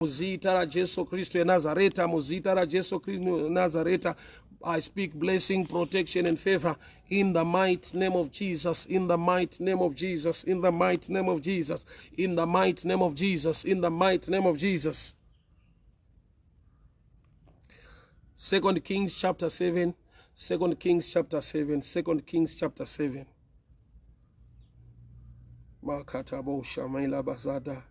Muzita ra Jesu Kristo ya Nazareta, muzita ra Jesu Kristo ya Nazareta. I speak blessing, protection, and favor in the mighty name of Jesus, in the mighty name of Jesus, in the mighty name of Jesus, in the mighty name of Jesus, in the mighty name of Jesus. 2 Kings chapter 7, 2 Kings chapter 7, 2 Kings chapter 7. Makatabo Shamaila Bazada.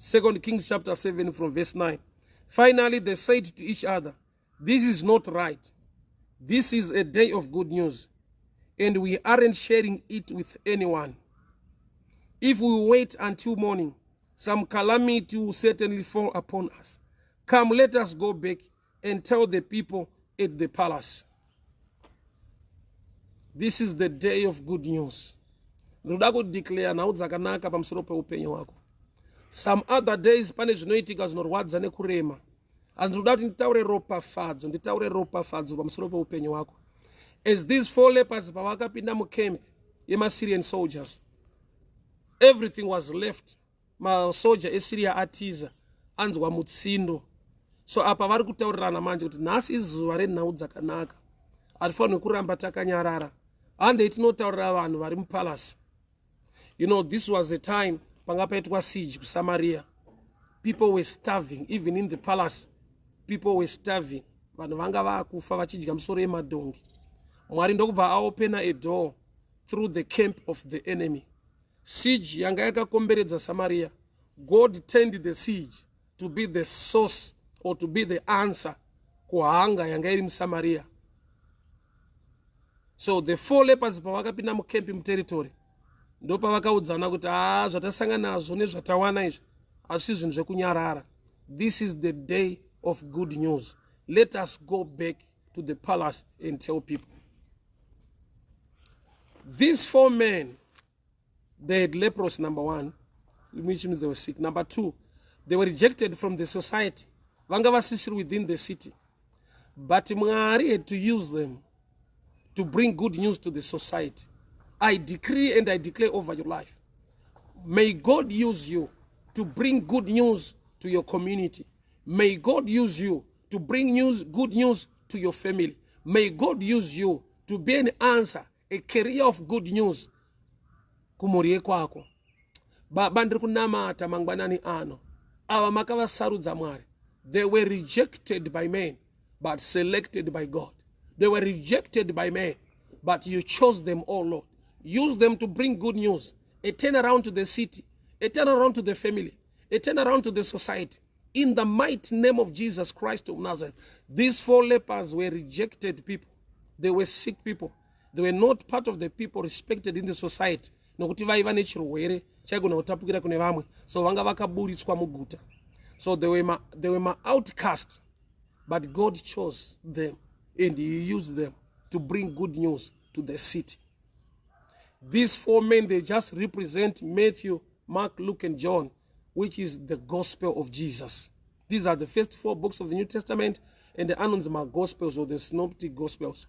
2 Kings chapter 7 from verse 9. Finally, they said to each other, "This is not right. This is a day of good news, and we aren't sharing it with anyone. If we wait until morning, some calamity will certainly fall upon us. Come, let us go back and tell the people at the palace." This is the day of good news. Declare now zakanaka pamsoro pe upenyu wako. Some other days pane zvinoitika zvinorwadza nekurema. Andinoda kuti nditaure ropa fadzo pamsoro pe upenyu wako. As these 4 lepers pavakapinda mukemp yema-Syrian soldiers, everything was left. Masoldier eSyria atiza anzwa mutsindo. So apa vari kutaurirana manje kuti nhasi izuva renhau dzakanaka. Hatifanirwi kuramba takanyarara. Hande tinotaurira vanhu vari mupalace. You know, this was the time pangapaitwa siege ku Samaria. People were starving, even in the palace. People were starving. Vanhu vanga vakufa vachidya misoro yemadhongi. Mwari ndokubva aopena a door through the camp of the enemy. Siege yanga yakakomberedza Samaria. God turned the siege to be the source or to be the answer kuhanga yanga iri muSamaria. So the 4 lepers pavakapinda mukempi muterritory, ndo pavakaudzana kuti zvatasangana nazvo nezvatawana izvi asi zvinhu zvekunyarara. This is the day of good news. Let us go back to the palace and tell people. These 4 men, they had leprosy, number 1, which means they were sick. Number 2, they were rejected from the society. Vanga vasisiri within the city. But Mwari had to use them to bring good news to the society. I decree and I declare over your life. May God use you to bring good news to your community. May God use you to bring good news to your family. May God use you to be an answer, a carrier of good news. Kumurie kwako. Bandiri kunamata mangwanani ano. Awa makavasarudza Mwari. They were rejected by men, but selected by God. They were rejected by men, but you chose them, oh Lord. Use them to bring good news. A turnaround to the city, a turnaround to the family, a turnaround to the society. In the mighty name of Jesus Christ of Nazareth, these 4 lepers were rejected people. They were sick people. They were not part of the people respected in the society. Nokuti vaiva nechirwere chaigona kutapukira kune vamwe. So vanga vakaburitswa muguta. So they were outcast, but God chose them and He used them to bring good news to the city. These 4 men, they just represent Matthew, Mark, Luke, and John, which is the gospel of Jesus. These are the first 4 books of the New Testament, and the Anonzima Gospels or the Synoptic Gospels.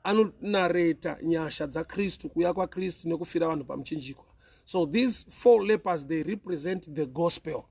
Anonareta nyasha za Kristu, kuya kwa Kristu nekufira vanhu pamuchinjikwa. So these 4 lepers, they represent the gospel,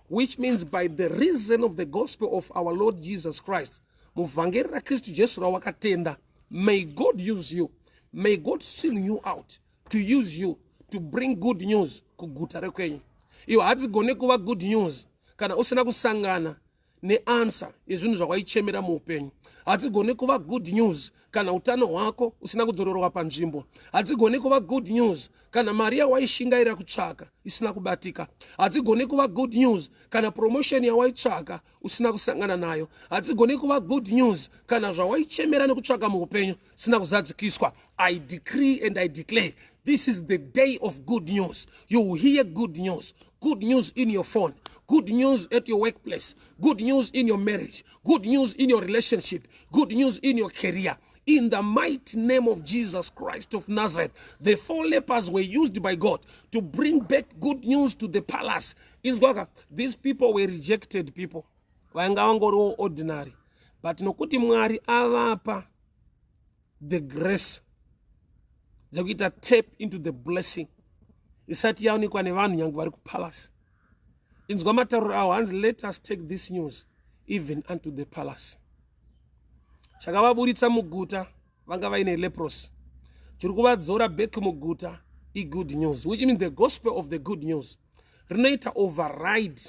which means by the reason of the gospel of our Lord Jesus Christ, muvhangeri raKristu Jesu rawakatenda, may God use you. May God sing you out to use you to bring good news kuguta rekwenyu. Iwo hadzigone kuva good news kana usina kusangana neansa yezvinhu zvawaichemera muupenyu. Hadzigone kuva good news kana utano hwako usina kudzororwa panzvimbo. Hadzigone kuva good news kana mari yawaishingaira kutsvaka isina kubatika. Hadzigone kuva good news kana promotion yawaitsvaka usina kusangana nayo. Hadzigone kuva good news kana zvawaichemera nekutsvaka muupenyu sina kuzadzikiswa. I decree and I declare, this is the day of good news. You will hear good news. Good news in your phone. Good news at your workplace. Good news in your marriage. Good news in your relationship. Good news in your career. In the mighty name of Jesus Christ of Nazareth, the 4 lepers were used by God to bring back good news to the palace. These people were rejected people. Vanga ordinary. But nokuti Mwari avapa the grace. They get a tap into the blessing. isati yaonekwa nevanhu nyange vari kupalace. Inzwa matauriro awo hanzi, let us take this news even unto the palace. Chakavaburitsa muguta vanga vaine lepros, chiri kuvadzora back muguta good news, which means the gospel of the good news rinoita override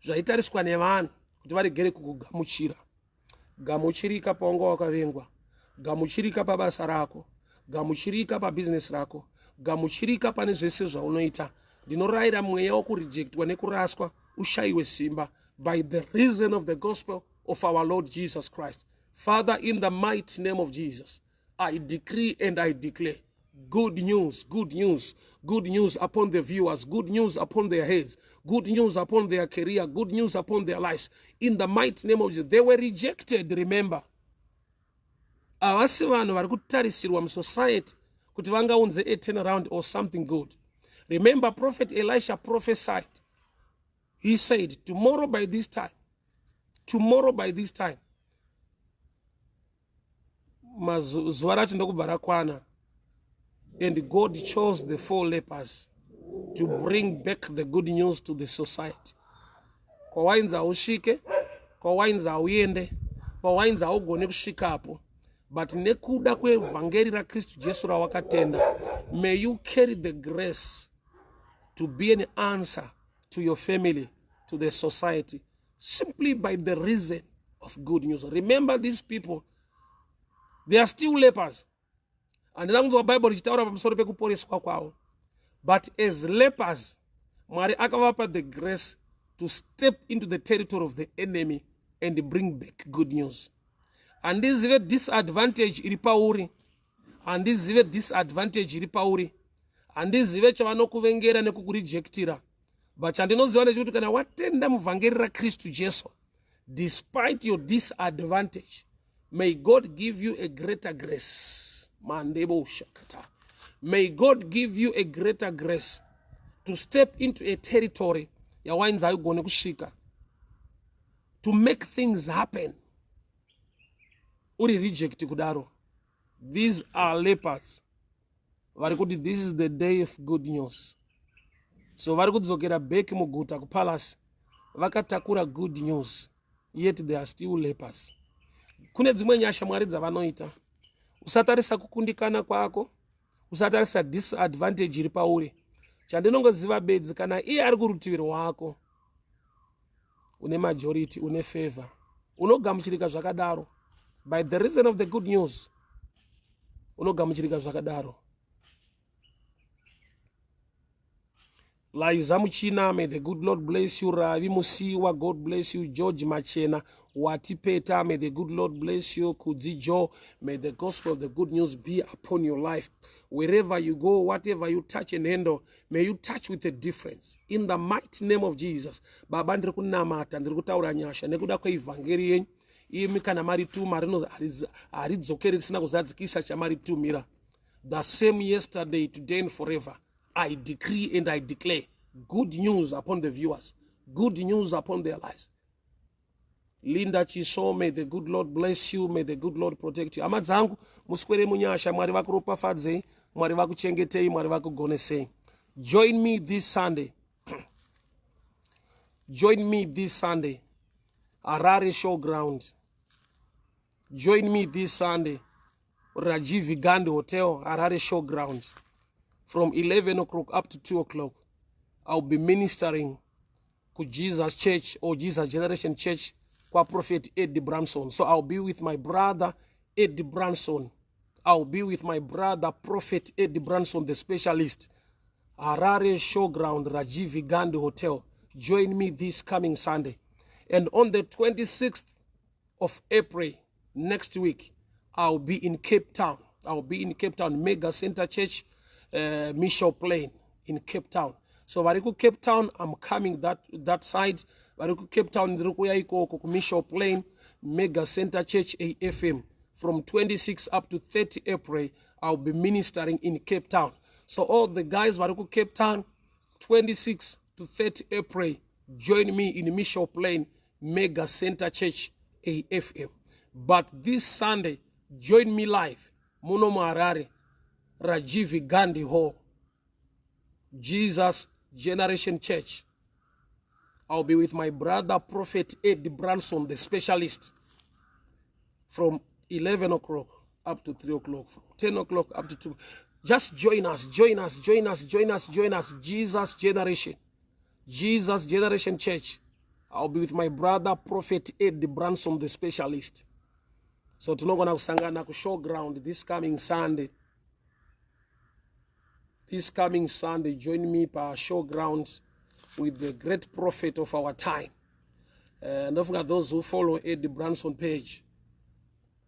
zvaitariswa nevanhu kuti varegere kukugamuchira. Gamuchirika paunga wakavengwa, gamuchirika pabasa rako, gamuchirika pabhizinesi rako, gamuchirika pane zvese zvaunoita. Ndinorayira mweya wokurejectwa nekuraswa ushayiwe simba by the reason of the gospel of our Lord Jesus Christ. Father, in the mighty name of Jesus, I decree and I declare good news, good news, good news upon the viewers, good news upon their heads, good news upon their career, good news upon their lives. In the mighty name of Jesus. They were rejected, remember. Avasi vanhu vari kutarisirwa musociety kuti vangaunze a turnaround or something good. Remember, Prophet Elisha prophesied. He said, tomorrow by this time, zuva racho ndokubva rakwana. And God chose the 4 lepers to bring back the good news to the society. Kwawainza usvike, kwawainza uende, kwawainza ugone kusvikapo. But nekuda kwevhangeri raKristu Jesu rawakatenda, may you carry the grace to be an answer to your family, to the society, simply by the reason of good news. Remember, these people, they are still lepers. And the Bible ichitaura pamusoro pekuporeswa kwavo. But as lepers, Mwari akavapa the grace to step into the territory of the enemy and bring back good news. And this is a disadvantage iri pauri. And this is a disadvantage iri pauri. And this is a chavanokuvengera nekukurejectira. But chandinoziva ndechekuti kana watenda muvhangeri raKristu Jesu, despite your disadvantage, may God give you a greater grace. May God give you a greater grace to step into a territory to make things happen. Uri reject kudaro. These are lepers. This is the day of good news. So varikudzokera back muguta kupalace vakatakura good news, yet they are still lepers. Kune dzimwe nyasha Mwari dzavanoita. Usatarisa kukundikana kwako, usatarisa disadvantage iri pauri. Chandinongoziva bedzi kana iye ari kurutivi rwako, une majority, une favor, unogamuchirika zvakadaro. By the reason of the good news, unogamuchirika zvakadaro. Laiza Muchina, may the good Lord bless you. Ravi Musiwa, God bless you. George Machena, Watipeta, may the good Lord bless you. Kudzijo, may the gospel of the good news be upon your life. Wherever you go, whatever you touch and handle, may you touch with a difference. In the mighty name of Jesus. Baba ndiri kunamata, ndiri kutaura nyasha, nekuda kweevhangeri yenyu. Imi kana mari tumira haridzokeri risina kuzadzikisa chamari tumira. The same yesterday, today and forever. I decree and I declare good news upon the viewers, good news upon their lives. Linda Chiso, may the good Lord bless you, may the good Lord protect you. Amadzangu, muskwere munyasha, Mwari vakuropafadzei, Mwari vakuchengetei, Mwari vakugonesei. Join me this Sunday. Join me this Sunday. Harare Showground. Join me this Sunday. Rajiv Gandhi Hotel, Harare Showground. From 11 o'clock up to 2 o'clock, I'll be ministering to Jesus Church or Jesus Generation Church, kwa Prophet Eddie Branson. So I'll be with my brother Eddie Branson. I'll be with my brother Prophet Eddie Branson, the specialist. Harare Showground, Rajiv Gandhi Hotel. Join me this coming Sunday. And on the 26th of April, next week, I'll be in Cape Town. I'll be in Cape Town, Mega Center Church, Mission Plain in Cape Town. So Variku Cape Town, I'm coming that side. Variku Cape Town, Mission Plain, Mega Center Church AFM. From 26 up to 30 April, I'll be ministering in Cape Town. So all the guys Variku Cape Town, 26 to 30 April, join me in Mission Plain, Mega Center Church AFM. But this Sunday, join me live, Muno Harare, Rajiv Gandhi Hall. Jesus Generation Church. I'll be with my brother, Prophet Ed Branson, the specialist, from 11 o'clock up to 3 o'clock, from 10 o'clock up to 2. Just join us, join us, join us, join us, join us. Jesus Generation Church. I'll be with my brother, Prophet Ed Branson, the specialist. So tunogona kusangana ku showground this coming Sunday. This coming Sunday, join me per showground with the great prophet of our time. And don't forget those who follow Ed Branson page.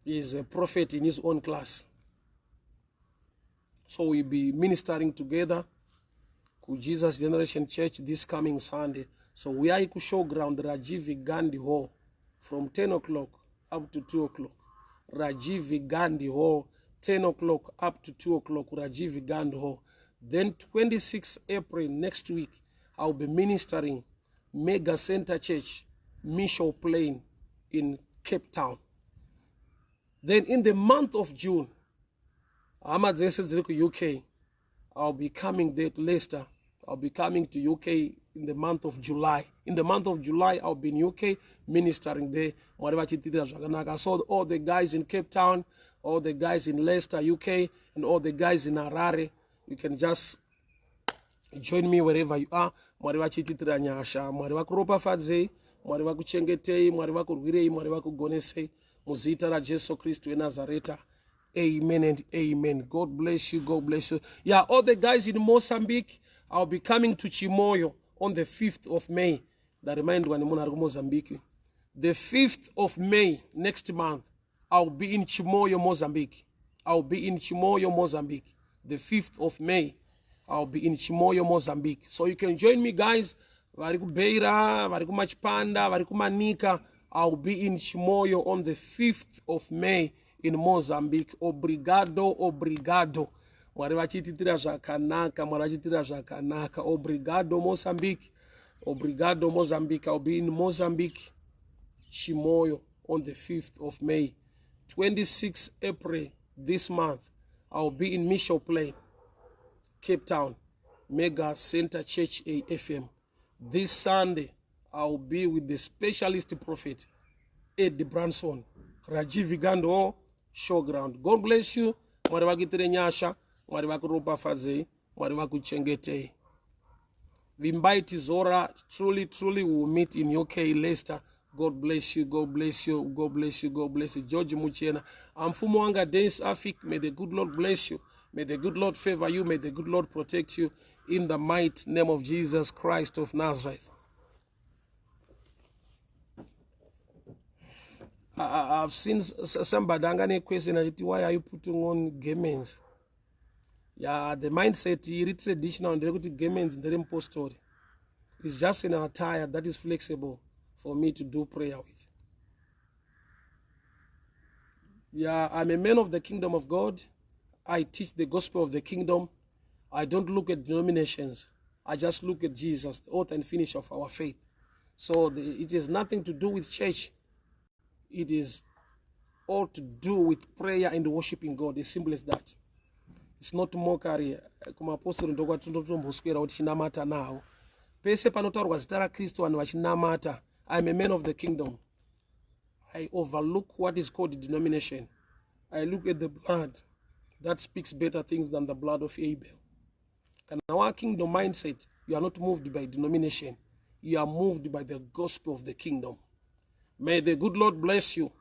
He's a prophet in his own class. So we'll be ministering together to Jesus Generation Church this coming Sunday. So we are ku showground Rajiv Gandhi Hall from 10 o'clock up to 2 o'clock. Rajiv Gandhi Hall, 10 o'clock up to 2 o'clock, Rajiv Gandhi Hall. Then 26 April next week, I'll be ministering Mega Center Church, Mission Plain in Cape Town. Then in the month of June, I'm at UK. I'll be coming there to Leicester. I'll be coming to UK in the month of July. In the month of July, I'll be in UK ministering there. So all the guys in Cape Town, all the guys in Leicester, UK, and all the guys in Harare, you can just join me wherever you are. Mwari vachititira nyasha, mwari vakuropafadzei, mwari vakuchengetei, mwari vakurwirei, mwari vakugonesei, muzita raJesu Kristu weNazareta. Amen and amen. God bless you. God bless you. Yeah, all the guys in Mozambique, I'll be coming to Chimoio on the 5th of May. That remind one Mozambique. The 5th of May next month, I'll be in Chimoio, Mozambique. I'll be in Chimoio, Mozambique. The 5th of May, I'll be in Chimoio, Mozambique. So you can join me, guys. Variku Beira, Variku Machpanda, Variku Manica. I'll be in Chimoio on the 5th of May in Mozambique. Obrigado, obrigado. Mwari vachititira zvakanaka, mwari vachititira zvakanaka. Obrigado, Mozambique. Obrigado, Mozambique. I'll be in Mozambique, Chimoio, on the 5th of May. 26 April this month, I'll be in Mission Plain, Cape Town, Mega Center Church AFM. This Sunday, I'll be with the specialist prophet, Ed Branson, Rajiv Gandhi showground. God bless you. Mwari vakitire nyasha, mwari vakuropafadzei, mwari vakuchengetei. We invite Zora. Truly, truly, we will meet in UK, Leicester. God bless you, God bless you, God bless you, God bless you. George Muchena. I'm Fumuanga Dennis Afik. May the good Lord bless you. May the good Lord favor you. May the good Lord protect you. In the mighty name of Jesus Christ of Nazareth. I've seen somebody a question, why are you putting on garments? Yeah, the mindset is traditional and the garments in the impost story. It's just an attire that is flexible for me to do prayer with. Yeah, I'm a man of the kingdom of God. I teach the gospel of the kingdom. I don't look at denominations. I just look at Jesus, the author and finisher of our faith. So it has nothing to do with church. It is all to do with prayer and worshiping God. As simple as that. It's not mockery. I'm a man of the kingdom. I overlook what is called denomination. I look at the blood that speaks better things than the blood of Abel. And our kingdom mindset, you are not moved by denomination. You are moved by the gospel of the kingdom. May the good Lord bless you.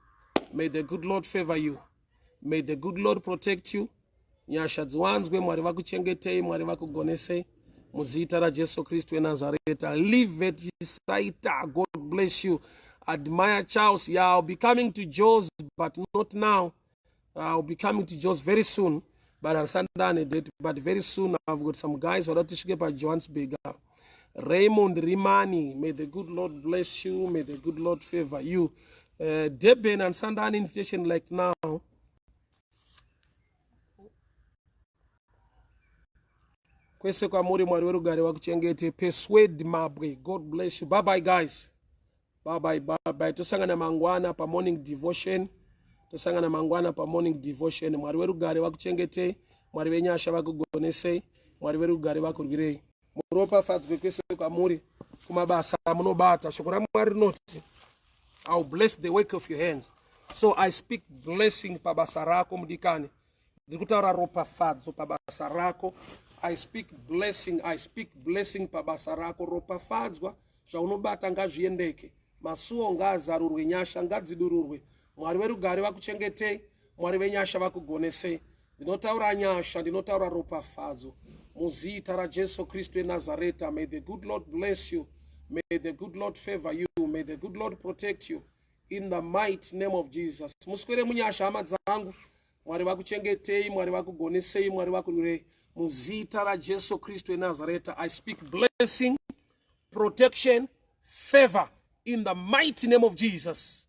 May the good Lord favor you. May the good Lord protect you. Nyashadzwanzwe mwari vakuchengetei, mwari vakugonesei. Muzita raJesu Kristu weNazareta. Live at his side. God bless you. Admire Charles. Yeah, I'll be coming to Jaws, but not now. I'll be coming to Jaws very soon. But very soon I've got some guys who are to ship at Johannesburg. Raymond Rimani, may the good Lord bless you. May the good Lord favor you. Deben and send an invitation like now. Persuade Mabwe. God bless you. Bye bye, guys. Bye bye, bye bye. Tosangana mangwana pa morning devotion. Tosangana mangwana pa morning devotion. Mwari werugare wakuchengete. Mwari wenyasha wakugonese. Mwari werugare wakurwirei. muropafadzwe kwese kwamuri kumabasa amunobata. Shoko raMwari rinoti, I will bless the work of your hands. So I speak blessing pabasa rako mudikani. Ndiri kutaura ropafadzo pabasa rako. I speak blessing pabasa rako. Ropafadzwa zvaunobata ngazviendeke. Masuo ngazarurwe, nyasha ngadzidururwe. Mwari werugare vakuchengetei, Mwari venyasha vakugonesei. Ndinotaura nyasha, ndinotaura ropafadzo. Muzita raJesu Kristu eNazareta. May the good Lord bless you. May the good Lord favor you. May the good Lord protect you. In the mighty name of Jesus. Muswere munyasha hama dzangu. Mwari vakuchengetei, Mwari vakugonesei, Mwari vakurwirei. Muzita raJesu Kristu eNazareta. I speak blessing, protection, favor. In the mighty name of Jesus.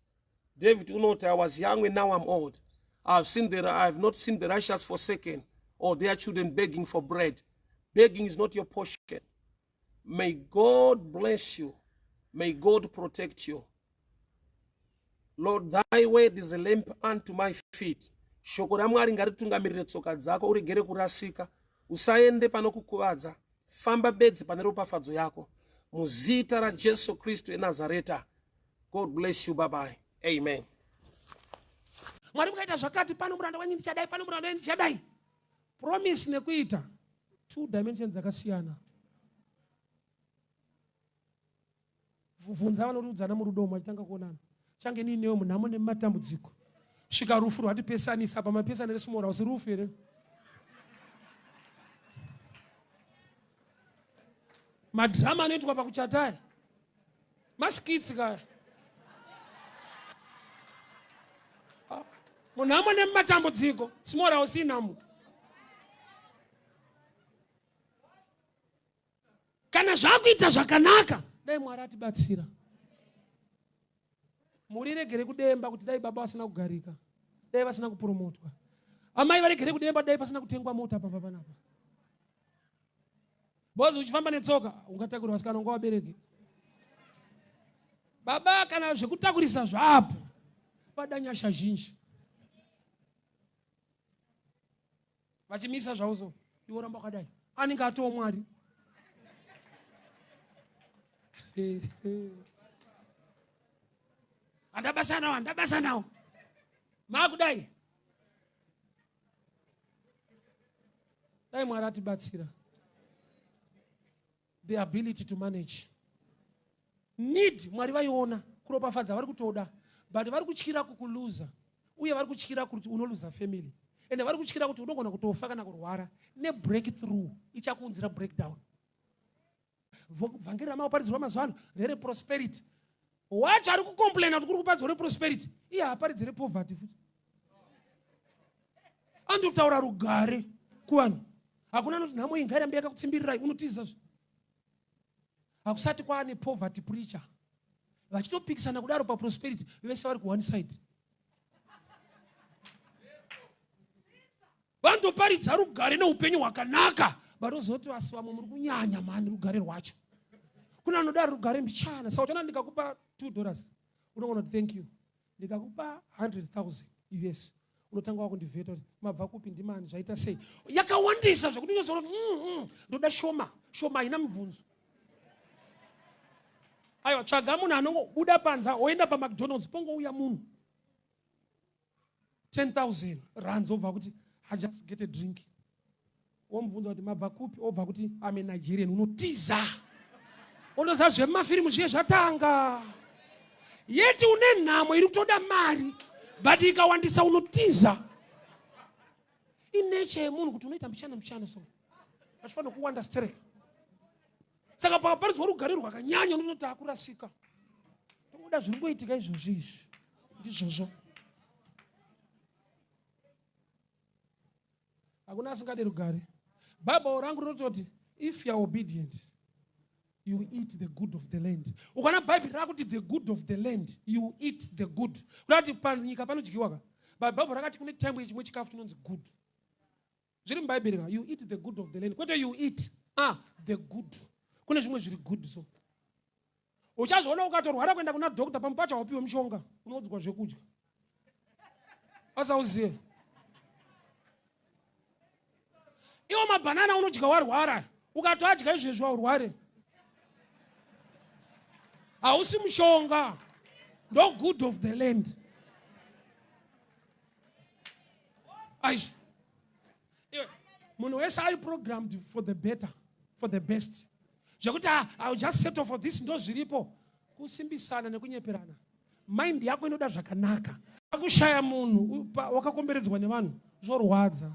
David unoti, I was young and now I'm old. I have not seen the righteous forsaken or their children begging for bread. Begging is not your portion. May God bless you. May God protect you. Lord, thy word is a lamp unto my feet. Shoko raMwari ngaritungamirire tsoka dzako, uregere kurasika. Usaende panokukuvadza. Famba bedzi pane ropafadzo yako. Muzita raJesu Kristu eNazareta. God bless you. Bye bye. Amen. Mwari mukaita zvakati, pano muranda wenyu ndichadai, pano muranda wenyu ndichadai. Promise nekuita 2 dimensions dzakasiyana. Vunza vanorudzana murudo mwachitanga kuonana. Change nini newe munhamo nematambudziko. Svika rufu rwatipesanisa pamapesana resumora usi rufu here. Madrama anoitwa pakuchatai. Maskits kaya. Munhamo nematambudziko, simora usinamu. Kana zvakuita zvakanaka, dai Mwari atibatsira. Muriregere kudemba kuti dai baba vasina kugarika, dai vasina kupromotwa. Amai varegere kudemba dai pasina kutengwa mota pamba panapa. Bozi uchifamba netsoka ungatakurwa vasikana ngo vabereki. Baba kana zvekutakurisa zvapo padanyasha zhinji. Vachimisa zvauzo iwo ramba kadai. Anenge atoo Mwari. Andabasa nawo. Makudai. Dai Mwari atibatsira. The ability to manage. Need Mwari vaiona kuropafadza vari kutoda, but vari kutyira kukuluza. Uye vari kutyira kuti unoluza family. Ende vari kutyira kuti unogona kutofa kana kurwara. Ne breakthrough ichakunzira breakdown. Vhangeri ramaparidzirwa mazuva ano rere prosperity. Wacho ari kucomplaina kuti kuri kuparidzwa reprosperity. Iye haparidzire poverty futi. Anditaura rugare kuvanhu. Hakuna noti nhamo ingari ambe yakakutsimbirirai unotiza. Hakusati kwaane poverty preacher. Vachitopikisana kudaro paprosperity, vese vari ku one side. Vandoparidza rugare neupenyu hwakanaka, barozoti vamwe muri kunyanya mani rugare rwacho. Kuna anoda rugare mbichana. Saka uchana ndikakupa $2, unogona kuti thank you. Ndikakupa 100,000 US. Unotanga wakundivheta kuti mabva kupi ndimani zvaita sei. Yakawandisa zvakuti unyozoona ndoda shoma haina mubvunzo. Aiwa, tsvaga munhu anongobuda panza oenda paMcDonald's pongouya munhu 10,000 rands obva kuti I just get a drink. Omubvunza kuti mabva kupi, obva kuti I'm a Nigerian. Unotiza. Unoziva zvemafirimu zviye zvatanga. Yeti une nhamo iri kutoda mari, but ikawandisa unotiza. Ineche yemunhu kuti unoita mbichana so. Achifanira kuwanda stereke. Saka pakaparidzwa rugare rwakanyanya unoti akurasika. Toda zviri kuitika izvozvo izvi. Ndizvozvo. Hakuna asingade rugare. Bible rangu rinoti if you are obedient, you eat the good of the land. Ukana Bible rakuti the good of the land, you eat the good. Kunati panyika panodyiwa ka. Bible rakati kune time chimwe chikafu chinonzi good. Zviri muBible ka, you eat the good of the land. Kwete you eat the good. Kune zvimwe zviri good so. Uchazoona ukatorwara kuenda kuna doctor pamupacha wapiwa mushonga, unodzwa zvekudya. Asauziye. Iwo mabanana unodya warwara, ukatadya izvezvo aurware. Hausi mushonga. No good of the land. Aish. Munhu wese ari programmed for the better, for the best. Zvakuti I'll just settle for this ndo zviripo. Kusimbisana nekunyeperana. Mind yako inoda zvakanaka. Kushaya munhu wakakomberedzwa nevanhu zvorwadza.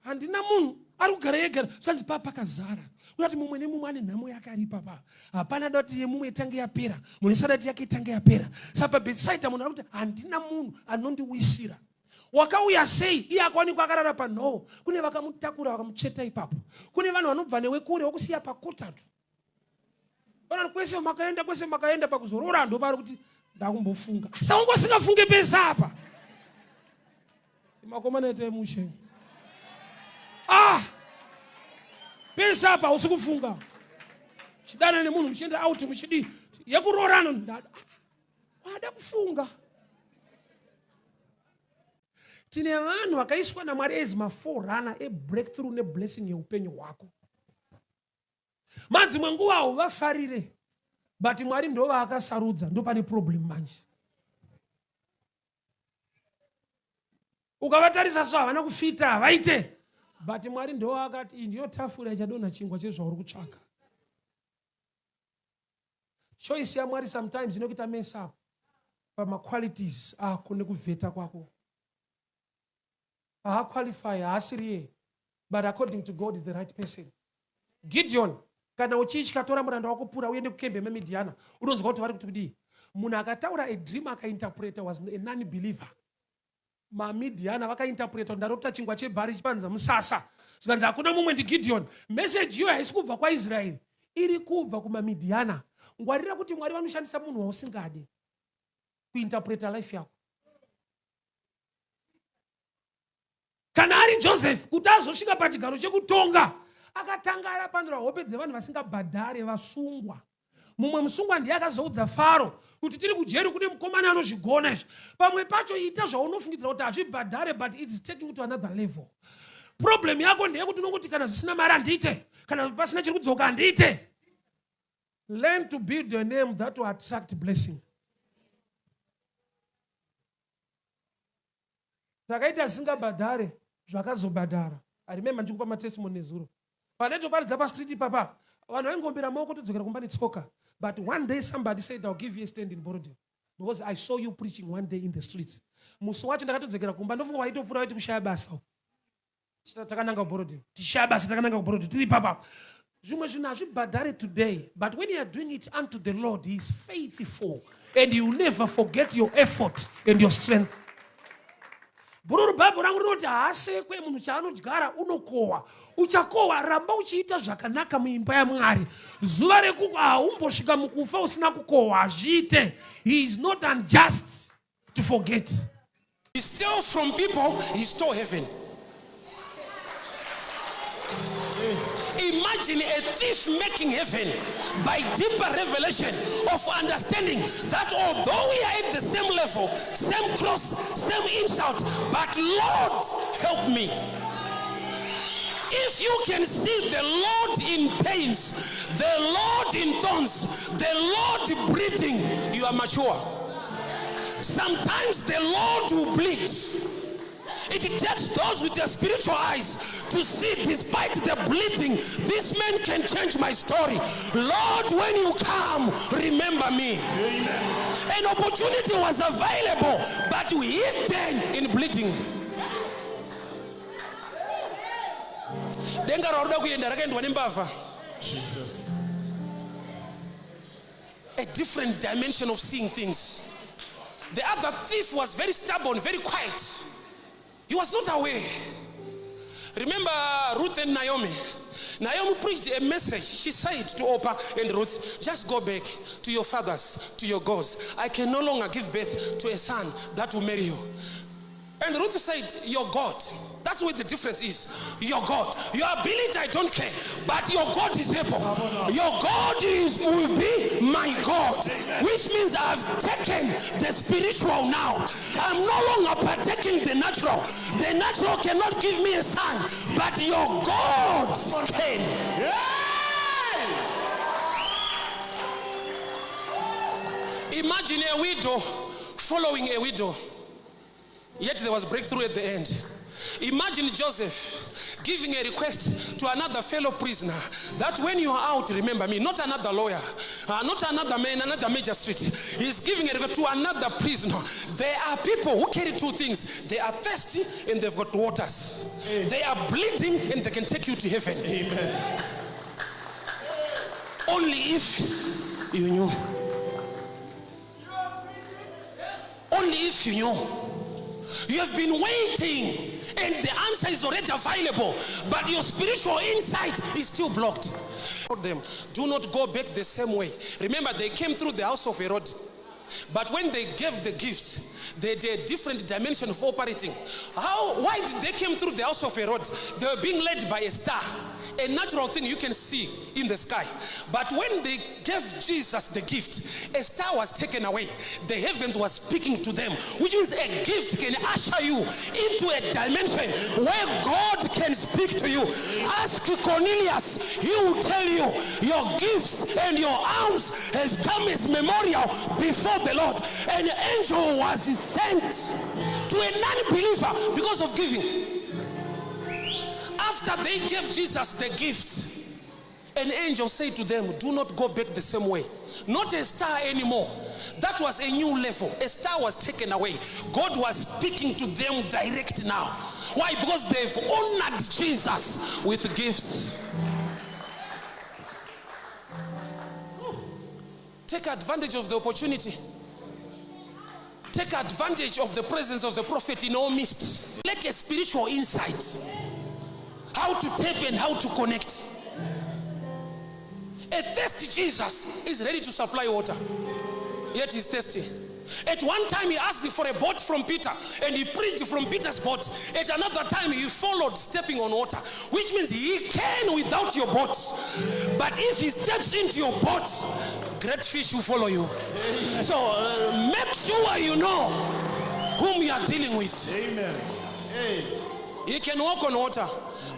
Handina munhu ari kugara yegara sanzi pakazara. Unati mumwe nemumwe ane nhamo yake ari papa. Hapana doti yemumwe itange yapera. Munhu sadati yake itange yapera. Sapa bedside munhu akuti handina munhu anondiwisira. Wakauya sei iye akawanikwa akarara panhoo. Kune vakamutakura vakamutsveta ipapo. Kune vanhu vanobva newekure wokusiya pakotatu. Vanhu kwese makaenda pakuzorora ndo pari kuti ndakumbofunga. Saungosingafunge pesa apa. Makomana ete mushe. Pesa apa usikufunga. Chidana nemunhu muchienda out muchidi yekurorano ndada. Wada kufunga. Tine vanhu vakaiswa naMwari as maforerunner ebreakthrough neblessing yeupenyu hwako. Madzimwe nguva hauvafarire, but Mwari ndo vaakasarudza, ndo pane problem manje. Ukavatarisa so havana kufita vaite, but Mwari ndo vaakati iyi ndiyo tafura ichadonha chingwa chezvauri kutsvaka. Choice yaMwari sometimes inokuita mess up pamaqualities ako nekuvheta kwako. Qualify, asiriye, but according to God is the right person. Gideon, kana uchikatora muranda wako pura uende kukembe meMidiana, unonzwa kuti vari kuti kudii. Munhu akataura a dream akainterpreta was a non-believer. MaMidiana vakainterpreta ndarota chingwa chebhari chipanza musasa. Zvikanzi hakuna mumwe ndiGideon. Message iyo haisi kubva kwaIsraeri, iri kubva kumaMidiana. Ngwarira kuti Mwari vanoshandisa munhu wausingade kuinterpreta life yako. Kana ari Joseph kuti azosvika pachigaro chekutonga akatanga arapandura hope dzevanhu vasingabhadhare vasungwa. Mumwe musungwa ndiye akazoudza Faro kuti tiri kujeri kune mukomana anozvigona izvi. Pamwe pacho ita zvaunofungidzira kuti hazvibhadhare, but it's taking to another level. Problem yako ndeyekuti unongoti kana zvisina mari handite, kana pasina chiri kudzoka handite. Learn to build a name that will attract blessing. Takaita singabhadhare zvakazobhadhara. I remember ndikupa matestimony nezuro. Paneto paridza pastreet papa, vanhu vaingombera maoko todzokera kumba netsoka. But one day somebody said, I'll give you a stand in Borodeo, because I saw you preaching one day in the streets. Musi wacho ndakatodzokera kumba ndofunga waitofura kuti kushaya basa. Takananga kuBorodeo. Tishaya basa takananga kuBorodeo. Tiri papa. Zvimwe zvinhu hazvibhadhare today, but when you are doing it unto the Lord, He is faithful, and He will never forget your effort and your strength. Bhururu Bhaibheri rangu rinoti haasekwe munhu chaanodyara unokohwa. Uchakohwa, ramba uchiita zvakanaka muimba yaMwari. Zuva rekuko haumbosvika mukufa usina kukohwa, hazviite. He is not unjust to forget. He stole from people, he stole heaven. Imagine a thief making heaven by deeper revelation of understanding that although we are at the same level, same cross, same insult, but Lord, help me. If you can see the Lord in pains, the Lord in thorns, the Lord breathing, you are mature. Sometimes the Lord will bleed. It takes those with their spiritual eyes to see, despite the bleeding, this man can change my story. Lord, when you come, remember me. Amen. An opportunity was available, but we hid in bleeding. Jesus. A different dimension of seeing things. The other thief was very stubborn, very quiet. He was not aware. Remember Ruth and Naomi? Naomi preached a message. She said to Oprah and Ruth, just go back to your fathers, to your gods. I can no longer give birth to a son that will marry you. And Ruth said, your God, That's where the difference is. Your God, your ability, I don't care, but your God is able. Your God will be my God, which means I've taken the spiritual now. I'm no longer partaking the natural. The natural cannot give me a son, but your God can. Imagine a widow following a widow, yet there was breakthrough at the end. Imagine Joseph giving a request to another fellow prisoner that when you are out, remember me, not another lawyer, not another man, another magistrate. He's giving a request to another prisoner. There are people who carry two things. They are thirsty and they've got waters. Amen. They are bleeding and they can take you to heaven. Amen. Only if you knew. Only if you knew. You have been waiting and the answer is already available, but your spiritual insight is still blocked. Them, do not go back the same way. Remember, they came through the house of Herod, but when they gave the gifts, they did a different dimension of operating. Why did they come through the house of Herod? They were being led by a star, a natural thing you can see in the sky. But when they gave Jesus the gift, a star was taken away. The heavens was speaking to them, which means a gift can usher you into a dimension where God can speak to you. Ask Cornelius, he will tell you your gifts and your alms have come as memorial before the Lord. An angel was sent to a non-believer because of giving. After they gave Jesus the gift, an angel said to them, do not go back the same way. Not a star anymore. That was a new level. A star was taken away. God was speaking to them direct now. Why? Because they've honored Jesus with gifts. Take advantage of the opportunity. Take advantage of the presence of the prophet in all midst. Like a spiritual insight. How to tap and how to connect. A thirsty Jesus is ready to supply water, yet he's thirsty. At one time he asked for a boat from Peter and he preached from Peter's boat. At another time he followed stepping on water, which means he can without your boat. But if he steps into your boat, great fish will follow you. So make sure you know whom you are dealing with. Amen. Hey. He can walk on water,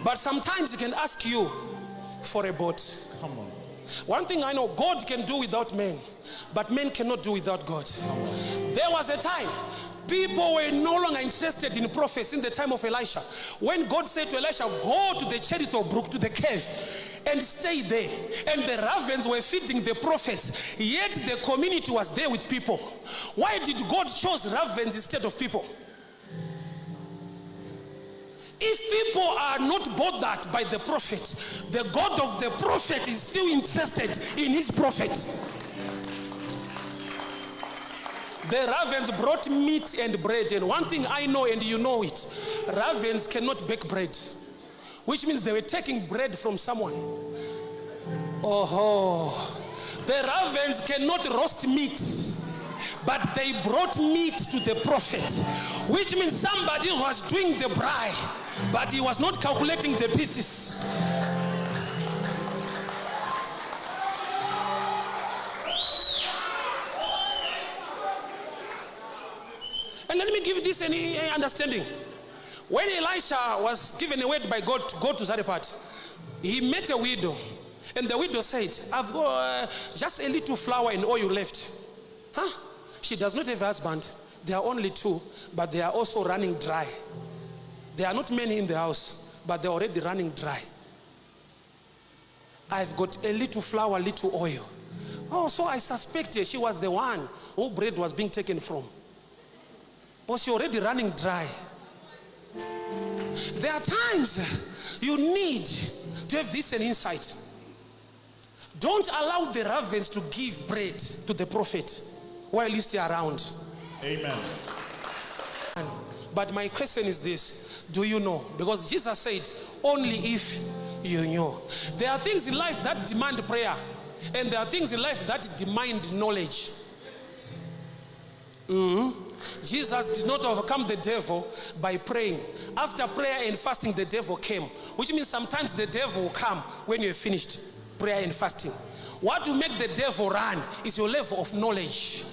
but sometimes he can ask you for a boat. Come on. One thing I know, God can do without men, but men cannot do without God. There was a time people were no longer interested in prophets in the time of Elisha. When God said to Elisha, go to the Cherith brook, to the cave, and stay there. And the ravens were feeding the prophets, yet the community was there with people. Why did God choose ravens instead of people? If people are not bothered by the prophet, the God of the prophet is still interested in his prophet. The ravens brought meat and bread, and one thing I know, and you know it, ravens cannot bake bread, which means they were taking bread from someone. Oh, the ravens cannot roast meat, but they brought meat to the prophet, which means somebody was doing the braai, but he was not calculating the pieces. And let me give this any understanding. When Elisha was given a word by God to go to Zarephath, he met a widow, and the widow said, I've got just a little flour and oil left. Huh? She does not have a husband. There are only two, but they are also running dry. There are not many in the house, but they're already running dry. I've got a little flour, little oil. Oh, so I suspected she was the one who bread was being taken from. But she's already running dry. There are times you need to have this an insight. Don't allow the ravens to give bread to the prophet while you stay around. Amen. But my question is this. Do you know? Because Jesus said, only if you knew. There are things in life that demand prayer, and there are things in life that demand knowledge. Jesus did not overcome the devil by praying. After prayer and fasting, the devil came. Which means sometimes the devil will come when you have finished prayer and fasting. What will make the devil run is your level of knowledge.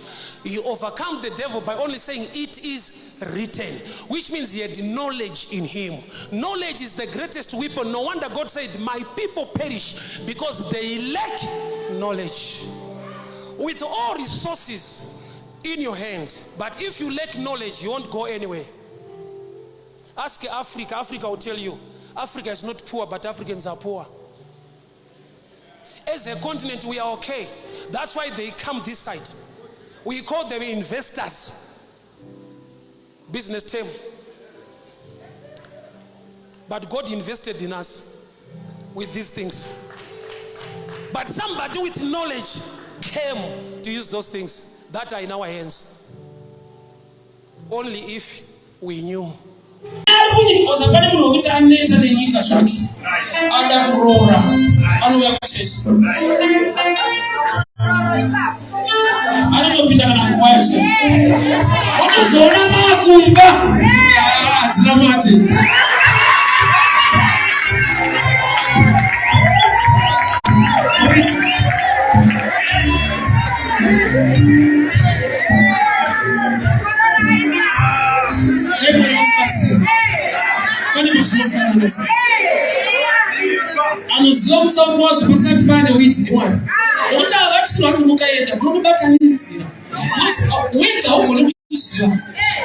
He overcome the devil by only saying it is written, which means he had knowledge in him. Knowledge is the greatest weapon. No wonder God said, my people perish because they lack knowledge. With all resources in your hand, but if you lack knowledge, you won't go anywhere. Ask Africa. Africa will tell you, Africa is not poor, but Africans are poor. As a continent, we are okay. That's why they come this side. We call them investors. Business term. But God invested in us with these things. But somebody with knowledge came to use those things that are in our hands. Only if we knew.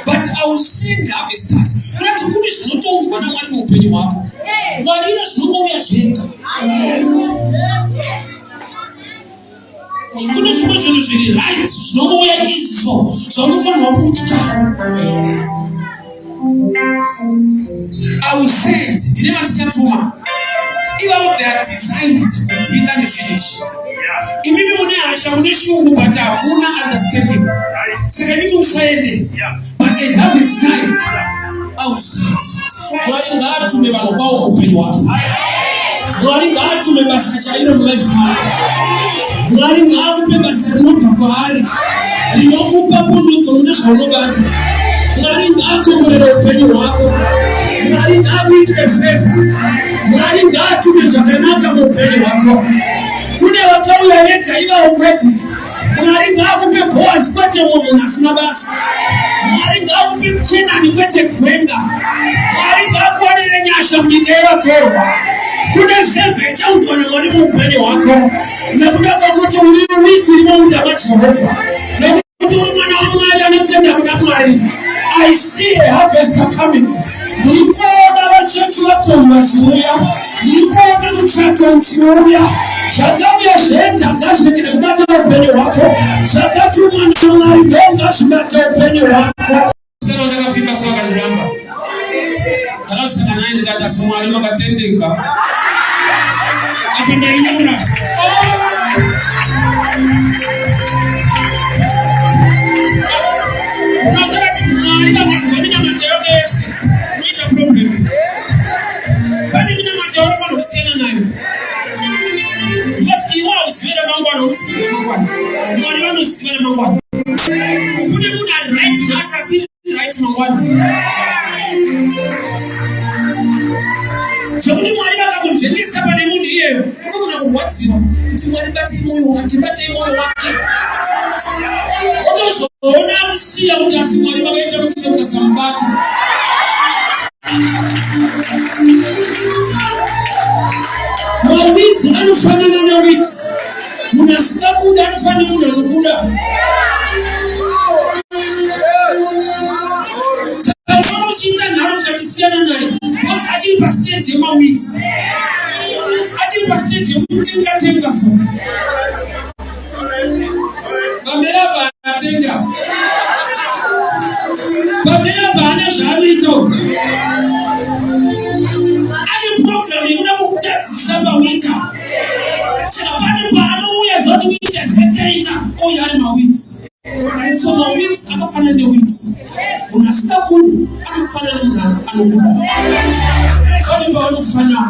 But I will send harvesters. Not to finish, not to one of my opinion. What is no more as Hinka? Goodness, right? Nowhere is so. So, no I will send. Did anyone start to one? Even they are designed to continue the finish. Even when I shall show you, but I will not understand it. So, you say, but it has its time. I will send. Glory God to me, but I'll open you up. Glory God to me, but I don't let you out. Glory God to me, but I don't know. You know who people do from the show about it. Glory God to me, open you up. Glory God to the faith. Glory God to me, so I cannot open you up. Kude wakawa yaweka ila ukweti. Glory God to me, boss, but you won't asma basi. Glory God to me, kina ni kwete kwenga. Glory God to me, nyasha mjitewa towa. Kude sefe, chauzo ni mwani mpeni wako. Na kude kukutu witi ni mwuda machi hofa. Na kude mwana wamwaya natenda mnamwari. I see a harvest coming. Nilikuona wachetu wako unachuria. Nilikuona mchato uchiuria. Shakamu ya shenda ngashi nikine kumata upeni wako. Shakatu mwana donga shumata upeni wako. Sasa nataka fika sawa kaniramba. Takasa kanaindi kata sumari makatendeka. Afenda inyura. Unasaka timari kama mina mateo kesi. Nuita problem. Bani mina mateo rufano usiena nayo. Because iwa usiwele mangwana usiwele mangwana. Mwani wano usiwele mangwana. Kune muna right na asasi right mangwana. So when you want to go to the Sabbath moon here, you know what's you know. If you want to battle more, what also now see how does you want to get to some battle. My weeks, I don't find another weeks. Munasika kuda, I don't find another What's actually pastage in my weeks? Actually, pastage, you think so. Pamela Batenga. Pamela Bana Shabito. Any program you know that's summer winter. Sapani Pano, yes, what we just get oh, you had my weeks. So my weeks, I can't find the weeks. When I stop good, I can't find them. I don't know. Come about the final.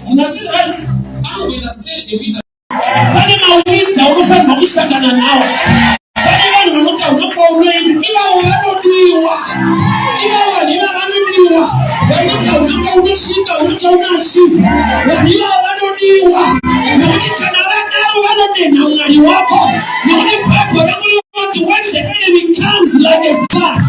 When I say right, I don't wait a stage. Come my weeks, I don't find my weeks now. unosvika unotaura achievha vanhu ivavo vanodiwa nokuti kana vanaro vanodenha mwari wako nokuti bhaibheri rakunoti when the enemy comes like a flood,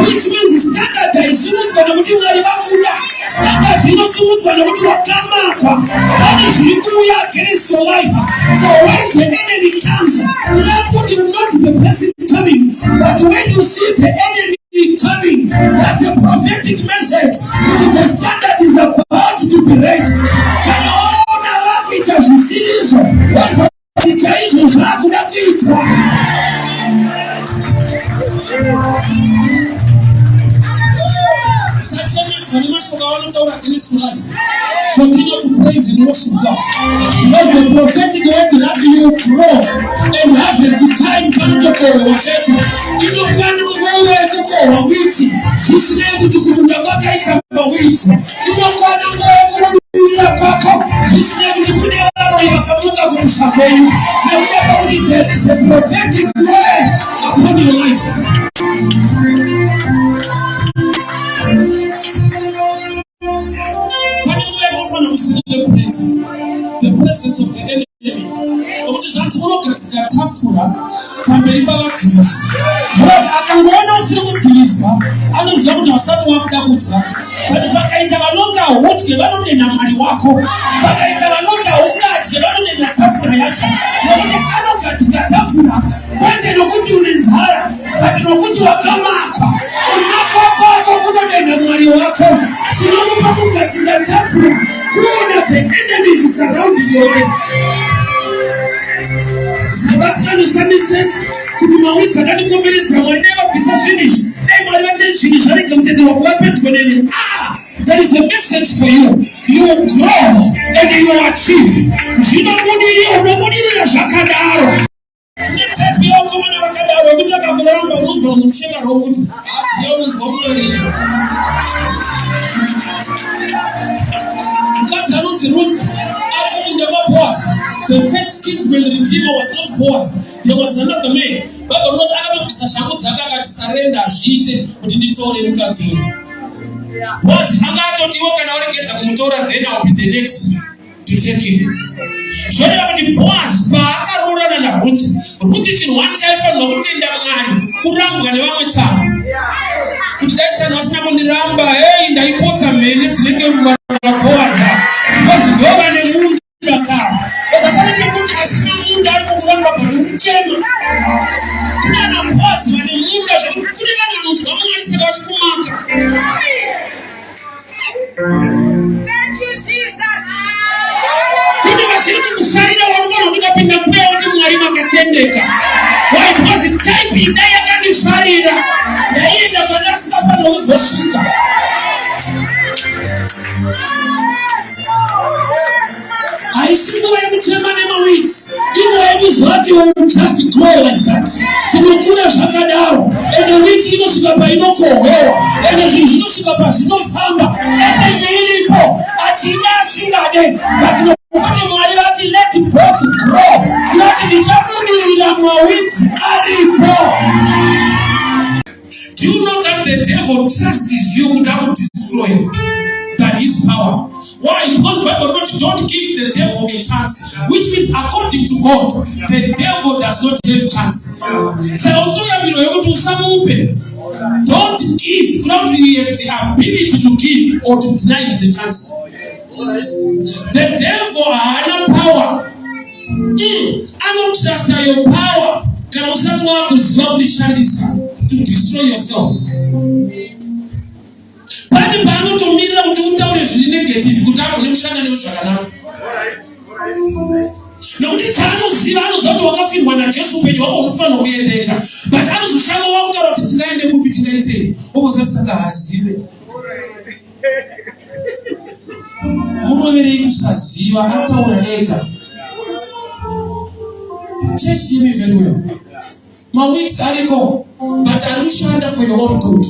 which means standard haisimudzwa nokuti mwari vakuda, standard inosimudzwa nokuti wakamakwa, pane zviri kuuya against your life. So when the enemy comes, therefore you not the person coming, but when you see the enemy coming, that's a prophetic message that the standard is about to be raised. Can you all now it as you see this? What's the situation? Continue to praise and worship God, because the prophetic word that you grow and harvest time panotokoro wachete inokwana nguva yekukora witi zvisina kuti kumuda kwakaita pawiti inokwana nguva yekumudirira kwako zvisina kuti kune varoi vakamuka kumushabeni nekuda pakuti there is a prophetic word upon your life. The presence of the enemy. Nokuti zvanzi unogadzika tafura pamberi pavadzivisi. Zvoti akangoona usiri kudziviswa anoziva kuti hasati wakuda kudya. Kuti pakaita vanonga hudye vanodenha mwari wako, pakaita vanonga ungadye vanodenha tafura yacho. Nokuti anogadzika tafura kwete nokuti une nzara, kati nokuti wakamakwa. Kumakwa kwako kunodenha mwari wako. Chinomupa kugadzika tafura kuona the enemies surrounding your life. Sabati anosamitse kuti mawitsa akatikomberedza mwari nevabvisa zvinishi dai mwari vate zvinishi arega mutende wakuvapedyo neni. There is a message for you. You grow and you achieve. Zvinobudirira, unobudirira zvakadaro. Netepi yako mwana vakadaro wekuti akangoramba unozwa mucheka rokuti ndiye unonzwa mwari. Mukadzi anonzi Ruth ari kumunda kwaBoaz. The first kinsman redeemer was not Boaz. There was another man. Bible not akatobvisa shangu dzake akati sarenda azviite kuti nditore mukadzi uyu. Boaz akatoti iwo kana waregedza kumutora then I will be the next to take him. Zvoreva kuti Boaz paakaroorana naRuth, Ruth chinhu chaifanirwa kutenda Mwari, kurambwa nevamwe tsama. Kuti dai tsana vasina kundiramba, hey ndaipotsa mhene dzinenge mumwana waBoaz, because ndova nemunda kama. Sasa pale pekuti asina munda ari kukuramba kuti uchema. Kuna Boaz vane munda zvekuti kune vanhu vanonzwa Mwari saka vachikumaka. Thank you Jesus. Kune vasiri kukusarira vanofana kundikapinda kuya kuti Mwari makatendeka. Why? Because type idai yakandisarira ndaienda kwandasikafanira kuzosvika. I see the way the chairman weeds. You know, I was what you just grow like that. So you could have shut down. And the wheat, you know, she got by no coho. And the you know, she got by no farmer. And the lady, a china singing. But you know, let the pot grow. Let the Japanese in my wheat. Do you know that the devil trusts you without destroying? That is power. Why? Because Bible don't give the devil a chance, which means according to God, the devil does not have chance. So also you are able to samupe. Don't give, not you have the ability to give or to deny the chance. The devil has no power. I don't trust your power. Can also work with to destroy yourself. Pani panotomira kuti utaure zviri negative kuti agone kushanda nezvakanaka. Nokuti chaanoziva anozoti wakafirwa naJesu upenyu hwako hunofanira kuendeka, but anozoshanga wakutaura kuti tingaende kupi tingaitei obozasaka hazive. Munoverei kusaziva ataura ega. Church, hear me very well. My weeks are go, but I wish you under for your own good.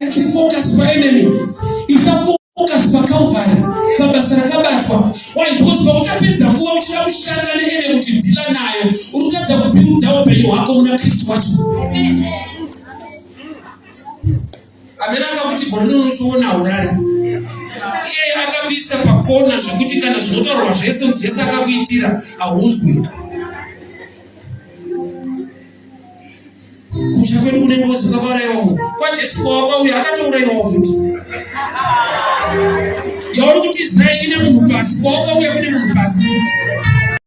It's focus by enemy. It's a focus by Calvary. Kabasara kabatwa. Why? Because by utapedza nguva uchida kushanda neene kuti ndila nayo. Urikadza kubuilda upenyu hwako muna Kristu wacho. amene akakuti gorero unochiona urari iye akabisa pakona zvekuti kana zvinotaurwa zvese zvese akakuitira haunzwi. Kumusha kwedu kune ngozi kwakaurayiwawo kwajesu kwawakauya akatourayiwawo futi. Yauri kuti Zai ine munhu pasi kwawakauya kune munhu pasi.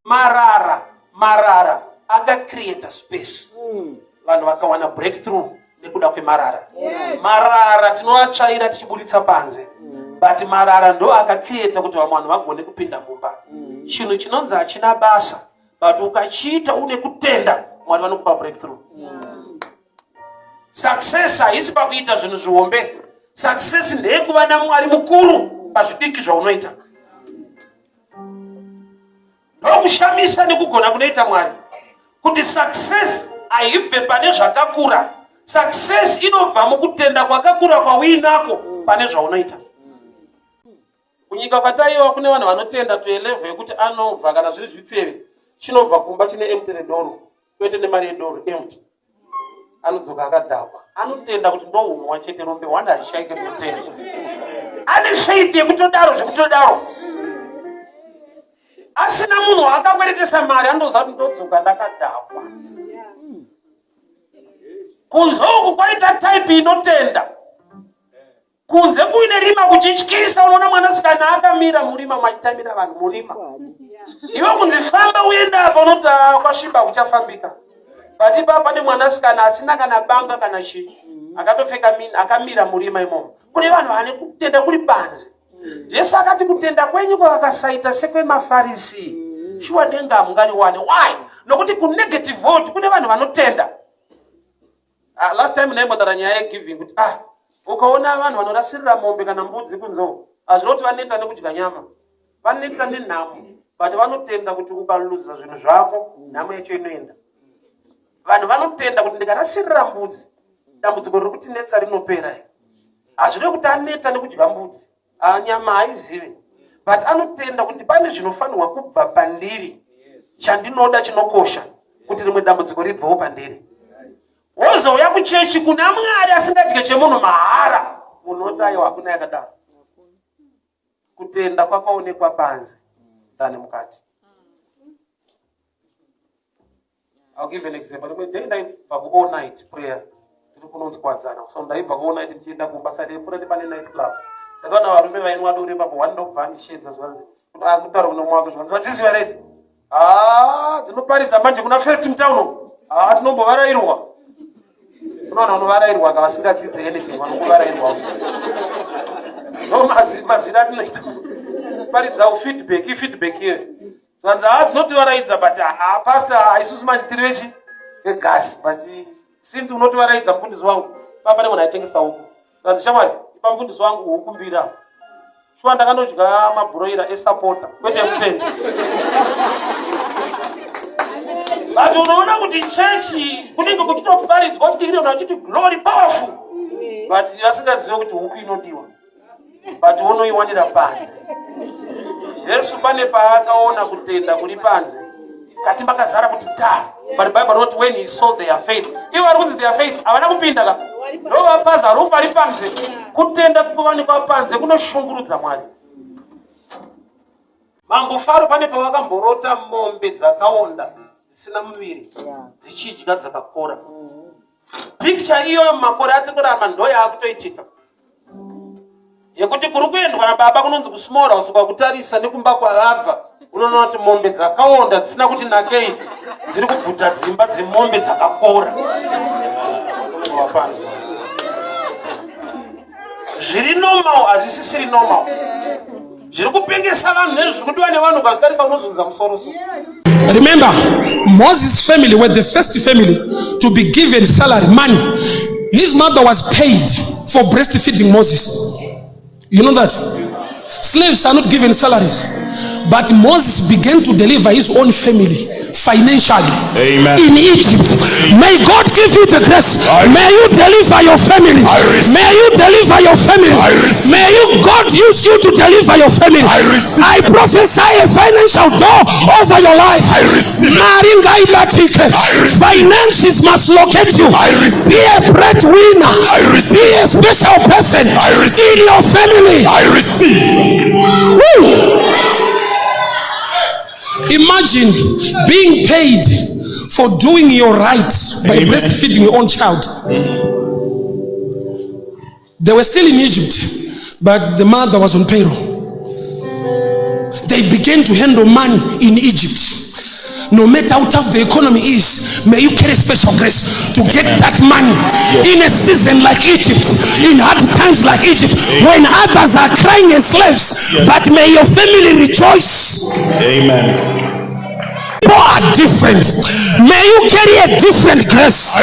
Marara akacreate space. Vanhu vakawana breakthrough nekuda kwemarara. Marara tinoatsvaira tichibuditsa panze. But marara ndo akacreate kuti vanhu vagone kupinda mumba. Chinhu chinonzi hachina basa, but ukachiita une kutenda Mwari vanokupa breakthrough. Success haisi pakuita zvinhu zvihombe. Success ndeyekuva naMwari mukuru pazvidiki zvaunoita. Ndokushamisa nekugona kunoita Mwari kuti success haibve pane zvakakura. Success inobva mukutenda kwakakura kwauinako pane zvaunoita. Kunyika kwataiwa kune vanhu vanotenda to a level yekuti anobva kana zviri zvipfeve chinobva kumba chine empty redoro kwete nemari yedoro empty. Anodzoka akadhakwa. Anotenda kuti ndo umwe chete rombe wanda ashaike kutenda. Ane faith yekutodaro zvekutodaro. Asina munhu akakweretesa mari andoza kuti ndodzoka ndakadhakwa. Kunze uku kwaita type inotenda. Kunze kuine rima kuchityisa, unoona mwanasikana akamira murima machitamira vanhu murima. Iwe kunze famba uenda apa unoti kwasviba kuchafambika. But ipa pane mwanasikana asina kana banga kana shii akatopfeka mini akamira murima imomo. Kune vanhu vane kutenda kuri panze. Jesu akati kutenda kwenyu kwakasaita sekwemaFarisi. Shuwa denga mungani wane. Why? Nokuti ku negative vote kune vanhu vanotenda. Last time naimbotaura nyaya yegiving kuti ukaona vanhu vanorasirira mombe kana mbudzi kunzo azvinoti vaneta nekudya nyama. Vaneta nenhamo. But vanotenda kuti ukaluza zvinhu zvako nhamo yacho inoenda. Vanhu vanotenda kuti ndikarasirira mbudzi dambudziko riri kutinetsa rinopera. Hazvidi kuti aneta nekudya mbudzi. Nyama haizive. But anotenda kuti pane zvinofanirwa kubva pandiri chandinoda chinokosha kuti rimwe dambudziko ribvewo pandiri. Wozouya kuchechi kuna Mwari asingadye chemunhu mahara. Munhu aiwa hakuna yakadaro. Kutenda kwakaonekwa panze tane mukati. I'll give an example. Ndaibva ku all night prayer. Tiri kunonzi kwadzana. So ndaibva ku all night ndichienda kumbasa ndefura pane night club. Ndakaona varume vainwa dore papo wandobva ndishedza zvanzi. Kutaura kuno mwako zvanzi. Vadziziva rezi. Dzinoparidza manje kuna first town. Tinombovarairwa. Unoona unovarairwa kavasingadzidzi anything vanokuvarairwa. No mazina atinoita. Paridza feedback here. Zvanzi dzinotivaraidza but pastor haisusu manje tiri vechi vegasi but since unotivaraidza mufundisi wangu papa nemunhu aitengesa uku. Zvanzi shamwari ipa mufundisi wangu hukumbira. Shuwa ndakandodya mabhuroira esapota kwete ekutenda. But unoona kuti chechi kunenge kuchitoparidzwa kuti ine unachiti glory powerful. But vasingazive kuti huku inodiwa. But unoiwanira panze. Yesu pane paakaona kutenda kuri panze. Kati makazara kuti But the Bible wrote when he saw their faith. Ivo vari kunzi their faith havana kupinda ka. Ndo vapaza rufu ari panze. Kutenda kuwanikwa panze kunoshungurudza Mwari. Mambo Faro pane pavakamborota mombe dzakaonda dzisina muviri dzichidya dzakakora. Picture iyoyo makore atikurama ndo yaakutoitika. Yekuti kuri kuendwa nababa kunonzi kusmall house kwakutarisa nekumba kwavabva unoona kuti mombe dzakaonda dzisina kuti nakei dziri kubvuta dzimba dzemombe dzakakora. Zviri normal hazisisiri normal. Zviri kupengesa vanhu nezviri kudiwa nevanhu ukazitarisa unozunza musoro. Remember, Moses' family were the first family to be given salary, money. His mother was paid for breastfeeding Moses. You know that? Slaves are not given salaries. But Moses began to deliver his own family financially. Amen. In Egypt. May God give you the grace. May you deliver your family. May you deliver your family. May you, God use you to deliver your family. I prophesy a financial door over your life. Finances must locate you. Be a breadwinner. Be a special person in your family. I receive. Woo. Imagine being paid for doing your right by breastfeeding your own child. They were still in Egypt, but the mother was on payroll. They began to handle money in Egypt. No matter how tough the economy is, may you carry special grace to get that money in a season like Egypt, in hard times like Egypt, when others are crying as slaves, but may your family rejoice. Amen. People are different. May you carry a different grace.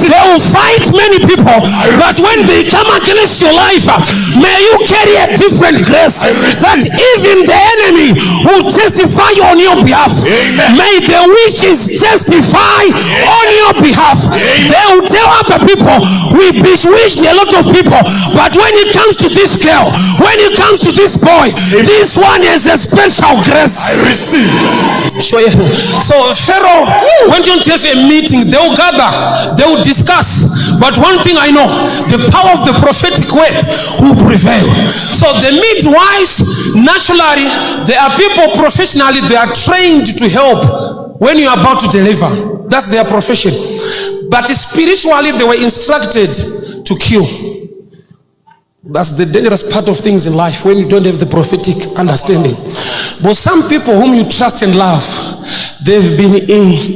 They will fight many people, but when they come against your life, may you carry a different grace, that even the enemy will testify on your behalf. May the witches testify on your behalf. They will tell other people, we bewitched a lot of people, but when it comes to this girl, when it comes to this boy, this one is a special grace. I receive. So Pharaoh went on to have a meeting. They will gather, they will discuss, but one thing I know, the power of the prophetic word will prevail. So the midwives, naturally, there are people professionally, they are trained to help when you are about to deliver. That's their profession. But spiritually, they were instructed to kill. That's the dangerous part of things in life, when you don't have the prophetic understanding. But some people whom you trust and love, they've been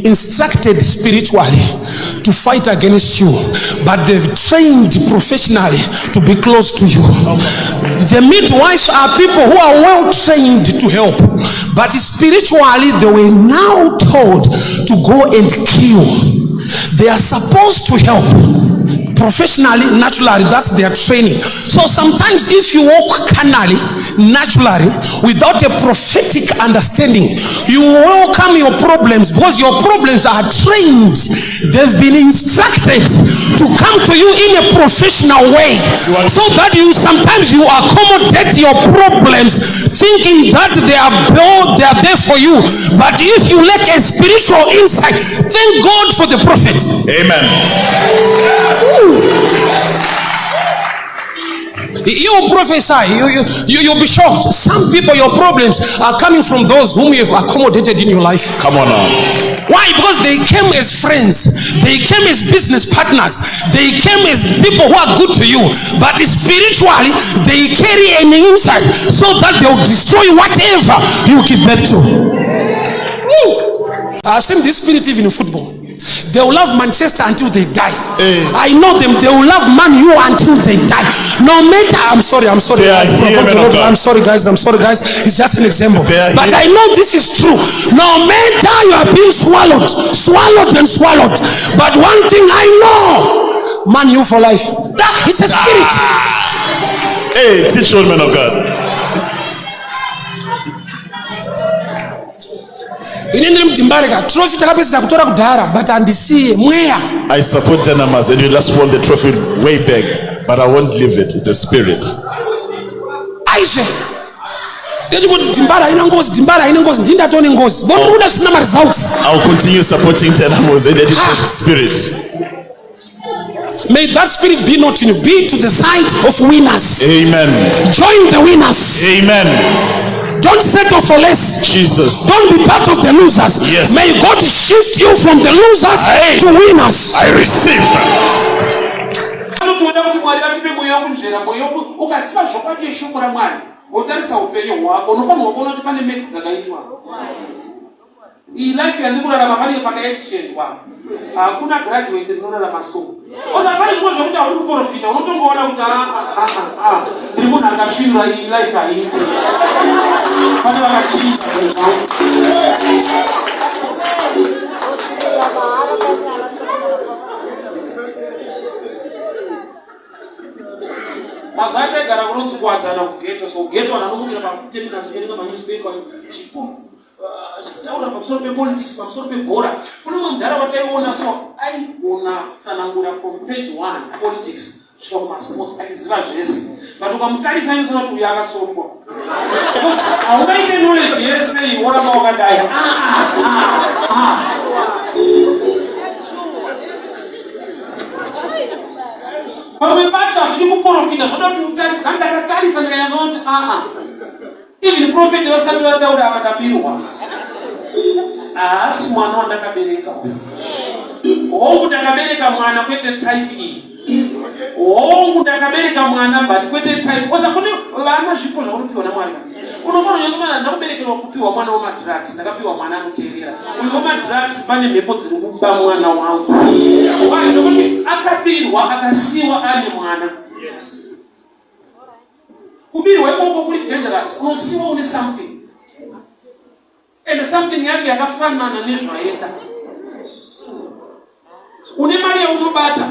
instructed spiritually to fight against you, but they've trained professionally to be close to you. The midwives are people who are well trained to help, but spiritually they were now told to go and kill. They are supposed to help. Professionally, naturally, that's their training. So sometimes if you walk carnally, naturally, without a prophetic understanding, you welcome your problems, because your problems are trained. They've been instructed to come to you in a professional way, so that you sometimes you accommodate your problems thinking that they are there for you. But if you lack a spiritual insight, thank God for the prophet. Amen. You prophesy, you'll be shocked. Some people, your problems are coming from those whom you have accommodated in your life. Come on now. Why? Because they came as friends, they came as business partners, they came as people who are good to you, but spiritually they carry an insight, so that they will destroy whatever you give birth to. I've seen this spirit even in football. They will love Manchester until they die. I know them. They will love Man U until they die. No matter. I'm sorry. I'm sorry, guys. It's just an example. But I know this is true. No matter you are being swallowed. But one thing I know, Man U for life. That is a spirit. Hey, teach old men of God. I support Dynamas, and you just want the trophy way back, but I won't leave it. It's a spirit. I'll continue supporting Dynamas, and it is the spirit. May that spirit be not in you, be to the side of winners. Amen. Join the winners. Amen. Don't settle for less. Jesus. Don't be part of the losers. Yes. May God shift you from the losers to winners. I receive. Hii life ya ndiko na mafani paka exchange wa. Hakuna graduate ndio na masomo. Oza pale kwa sababu utaona profit, unatongoona uta ndiko na ngashindwa hii life ya hii. Pale wakachinja. Mazate garagulo tsukwatana kugeto so geto ananokuvira pa temi kasacheni kama newspaper chifumu taura pamusoro pepolitics, pamusoro pebhora. Kune mumwe mudhara wataiona so aigona kutsanangura from page 1 politics kusvika kumasports achiziva zvese. But ukamutarisa inoziva kuti uyu akasotwa. Haunaite knowledge yese woramba wakadai. Pamwe pacho hazvidi kuprofita, zvoda kuti utarisa. Ndakatarisa ndikanyatsoona kuti even prophet vasati vataura vakabirwa. Asi mwana wandakabereka uyu. Hongu ndakabereka mwana kwete type iyi. Hongu ndakabereka mwana but kwete type. Osa kune vana zvipo zvakunopiwa naMwari. Unofanira kunyatsoona ndakaberekerwa kupiwa mwana wemadrugs, ndakapiwa mwana anoteerera. Uyu wemadrugs pane mhepo dziri kuba mwana wangu. Why? Nokuti akabirwa akasiwa ane mwana. Kubirwa ikoko kuri dangerous. Unosiwa une something. And something yacho yakafanana nezvaenda. Une mari yaunobata.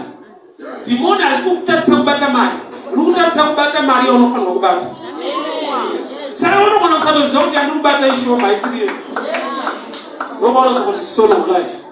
Dhimoni hazvidi kukutarisa kubata mari. Urikutarisa kubata mari yaunofanirwa kubata. Saka unogona kusatoziva kuti andiri kubata ishoma isiriyo. Nobva unozokuti soul of life.